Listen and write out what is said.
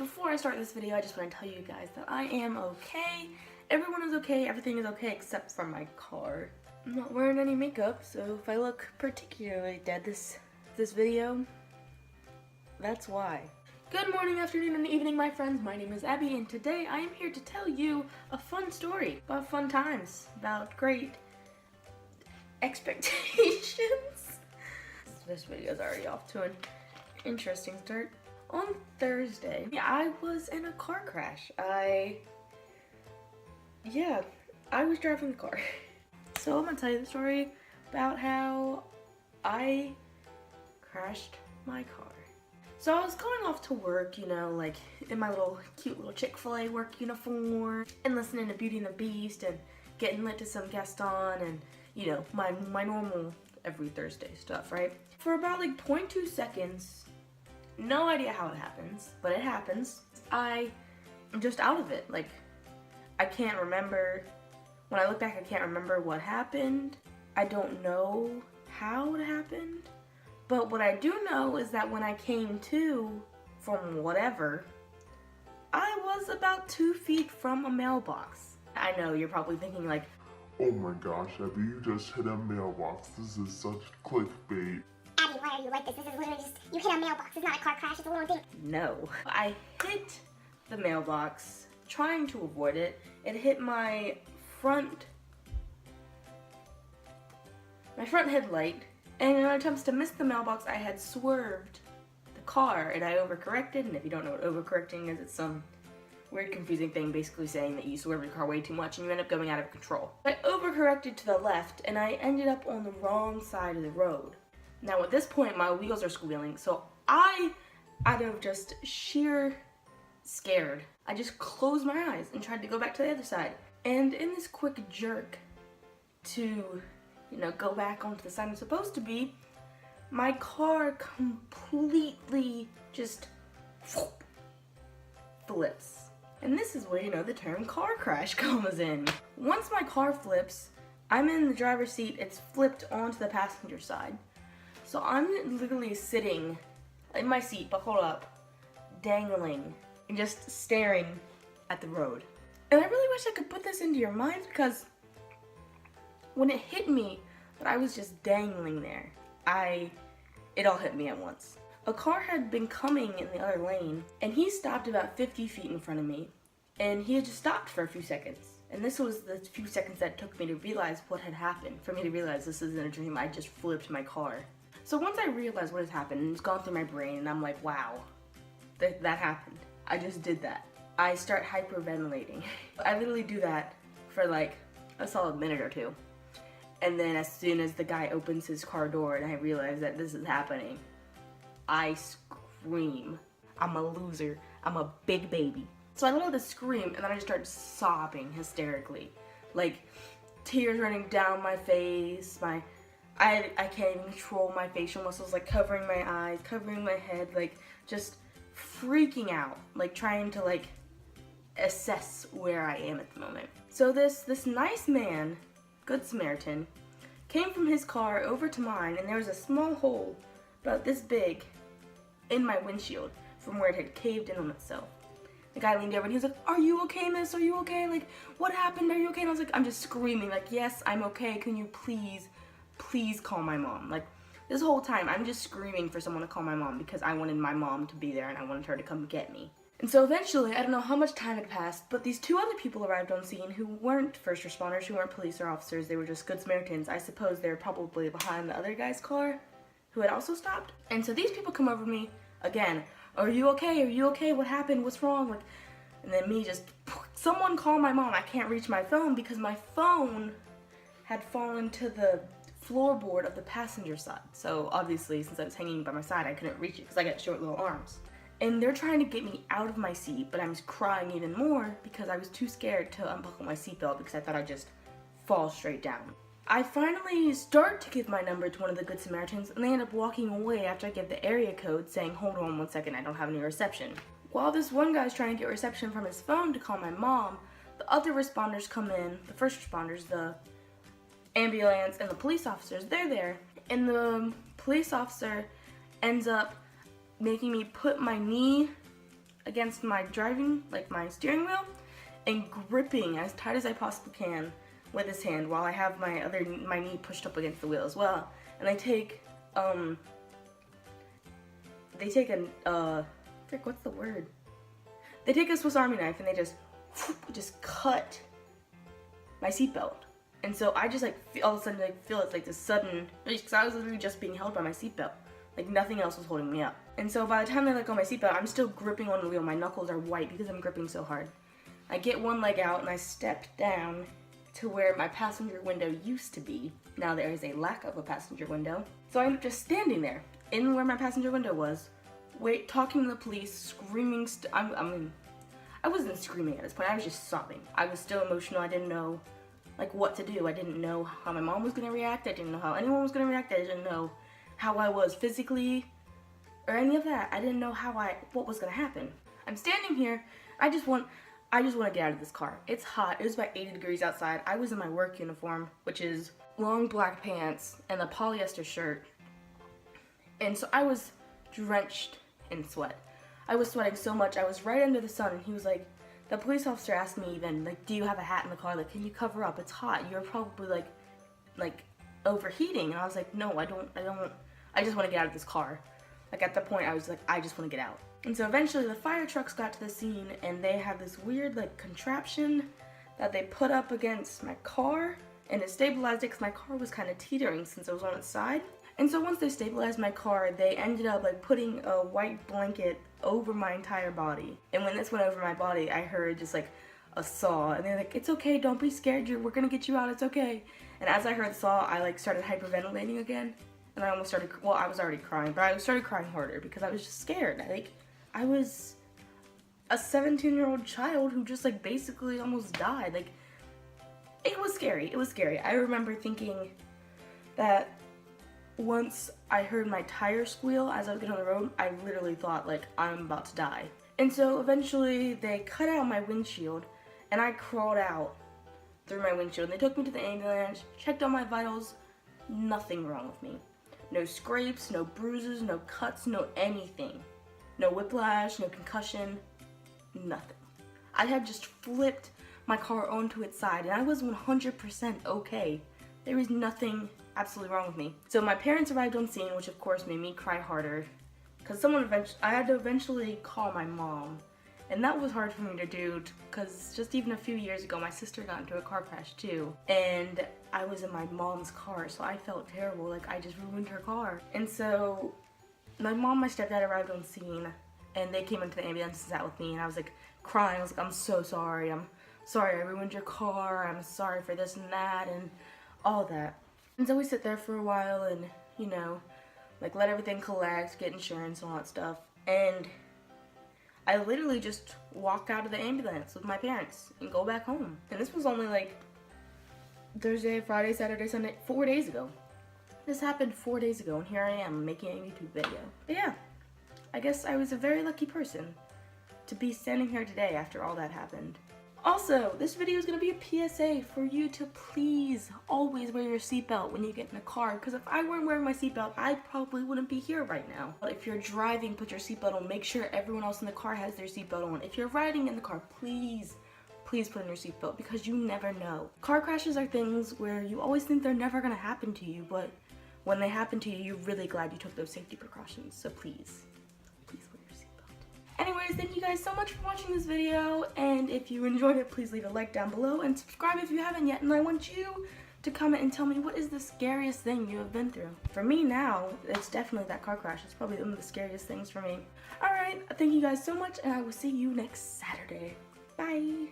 before I start this video, I just want to tell you guys that I am okay. Everyone is okay, everything is okay except for my car. I'm not wearing any makeup, so if I look particularly dead this video, that's why. Good morning, afternoon, and evening, my friends. My name is Abby, and today I am here to tell you a fun story about fun times, about great expectations. This video is already off to an interesting start. On Thursday, I was in a car crash. I was driving the car. So I'm gonna tell you the story about how I crashed my car. So I was going off to work, you know, like in my cute little Chick-fil-A work uniform, and listening to Beauty and the Beast and getting lit to some Gaston and, you know, my normal every Thursday stuff, right? For about like 0.2 seconds, no idea how it happens, but it happens. I'm just out of it. Like, I can't remember. When I look back, I can't remember what happened. I don't know how it happened. But what I do know is that when I came to from whatever, I was about 2 feet from a mailbox. I know, you're probably thinking like, oh my gosh, Abby, you just hit a mailbox. This is such clickbait. Abby, why are you like this? This is literally just, you hit a mailbox. It's not a car crash, it's a little thing. no. I hit the mailbox, trying to avoid it. It hit my front headlight, and in attempts to miss the mailbox, I had swerved the car, and I overcorrected. And if you don't know what overcorrecting is, it's some weird confusing thing basically saying that you swerve your car way too much and you end up going out of control. I overcorrected to the left, and I ended up on the wrong side of the road. Now at this point, my wheels are squealing, so out of just sheer scared, I just closed my eyes and tried to go back to the other side. And in this quick jerk to, you know, go back onto the side I'm supposed to be, my car completely just flips. And this is where, you know, the term car crash comes in. Once my car flips, I'm in the driver's seat, it's flipped onto the passenger side. So I'm literally sitting in my seat, buckled up, dangling, and just staring at the road. And I really wish I could put this into your minds, because when it hit me that I was just dangling there, it all hit me at once. A car had been coming in the other lane, and he stopped about 50 feet in front of me, and he had just stopped for a few seconds. And this was the few seconds that took me to realize what had happened, for me to realize this isn't a dream, I just flipped my car. So once I realized what had happened, it's gone through my brain, and I'm like, wow, that happened. I just did that. I start hyperventilating. I literally do that for like a solid minute or two. And then as soon as the guy opens his car door and I realize that this is happening, I scream. I'm a loser. I'm a big baby. So I let out the scream, and then I just started sobbing hysterically. Like, tears running down my face, I can't even control my facial muscles, like covering my eyes, covering my head, like just freaking out, like trying to like assess where I am at the moment. So this nice man, Good Samaritan, came from his car over to mine, and there was a small hole about this big in my windshield from where it had caved in on itself. The guy leaned over and he was like, "Are you okay, miss? Are you okay? Like, what happened? Are you okay?" And I was like, I'm just screaming like, "Yes, I'm okay. Can you please call my mom?" Like, this whole time I'm just screaming for someone to call my mom, because I wanted my mom to be there and I wanted her to come get me. And so eventually, I don't know how much time had passed, but these 2 other people arrived on scene who weren't first responders, who weren't police or officers. They were just Good Samaritans. I suppose they were probably behind the other guy's car, who had also stopped. And so these people come over to me again. "Are you okay? Are you okay? What happened? What's wrong?" Like, and then me just, "Someone call my mom." I can't reach my phone because my phone had fallen to the floorboard of the passenger side. So obviously, since I was hanging by my side, I couldn't reach it because I got short little arms. And they're trying to get me out of my seat, but I'm crying even more because I was too scared to unbuckle my seatbelt because I thought I'd just fall straight down. I finally start to give my number to one of the Good Samaritans, and they end up walking away after I give the area code saying, "Hold on 1 second, I don't have any reception." While this one guy's trying to get reception from his phone to call my mom, the other responders come in, the first responders, the ambulance and the police officers, they're there, and the police officer ends up making me put my knee against my my steering wheel, and gripping as tight as I possibly can with his hand while I have my knee pushed up against the wheel as well. And they take what's the word? They take a Swiss Army knife and they just cut my seatbelt. And so I just like all of a sudden feel it's like this sudden, because I was literally just being held by my seatbelt. Like nothing else was holding me up. And so by the time they let go of my seatbelt, I'm still gripping on the wheel. My knuckles are white because I'm gripping so hard. I get one leg out and I step down to where my passenger window used to be. Now there is a lack of a passenger window. So I end up just standing there in where my passenger window was, talking to the police, screaming. I wasn't screaming at this point. I was just sobbing. I was still emotional. I didn't know like what to do. I didn't know how my mom was gonna react. I didn't know how anyone was gonna react. I didn't know how I was physically or any of that. I didn't know what was gonna happen. I'm standing here. I just want to get out of this car. It's hot. It was about 80 degrees outside. I was in my work uniform, which is long black pants and a polyester shirt. And so I was drenched in sweat. I was sweating so much. I was right under the sun, and he was like, the police officer asked me even, like, do you have a hat in the car? Like, can you cover up? It's hot. You're probably like overheating. And I was like, no, I don't. I just want to get out of this car. Like at that point, I was like, I just want to get out. And so eventually the fire trucks got to the scene, and they had this weird like contraption that they put up against my car, and it stabilized it because my car was kind of teetering since it was on its side. And so once they stabilized my car, they ended up like putting a white blanket over my entire body. And when this went over my body, I heard just like a saw, and they're like, it's okay, don't be scared, we're gonna get you out, it's okay. And as I heard the saw, I like started hyperventilating again, and I almost started, well, I was already crying, but I started crying harder because I was just scared. I was a 17-year-old child who just like basically almost died. Like, it was scary. It was scary. I remember thinking that once I heard my tire squeal as I was getting on the road, I literally thought like I'm about to die. And so eventually they cut out my windshield, and I crawled out through my windshield. And they took me to the ambulance, checked on my vitals, nothing wrong with me. No scrapes, no bruises, no cuts, no anything. No whiplash, no concussion, nothing. I had just flipped my car onto its side, and I was 100% okay. There was nothing absolutely wrong with me. So my parents arrived on scene, which of course made me cry harder, because I had to eventually call my mom, and that was hard for me to do, because just even a few years ago, my sister got into a car crash too, and I was in my mom's car, so I felt terrible, like I just ruined her car. And so my mom and my stepdad arrived on scene, and they came into the ambulance and sat with me, and I was like crying. I was like, I'm so sorry. I'm sorry I ruined your car. I'm sorry for this and that and all that. And so we sit there for a while and, you know, like let everything collect, get insurance and all that stuff. And I literally just walk out of the ambulance with my parents and go back home. And this was only like Thursday, Friday, Saturday, Sunday, 4 days ago. This happened 4 days ago, and here I am making a YouTube video. But yeah, I guess I was a very lucky person to be standing here today after all that happened. Also, this video is going to be a PSA for you to please always wear your seatbelt when you get in a car, because if I weren't wearing my seatbelt, I probably wouldn't be here right now. But if you're driving, put your seatbelt on. Make sure everyone else in the car has their seatbelt on. If you're riding in the car, please put on your seatbelt, because you never know. Car crashes are things where you always think they're never going to happen to you, but when they happen to you, you're really glad you took those safety precautions. So please wear your seatbelt. Anyways, thank you guys so much for watching this video, and if you enjoyed it, please leave a like down below and subscribe if you haven't yet. And I want you to comment and tell me, what is the scariest thing you have been through? For me now, it's definitely that car crash. It's probably one of the scariest things for me. Alright, thank you guys so much, and I will see you next Saturday. Bye!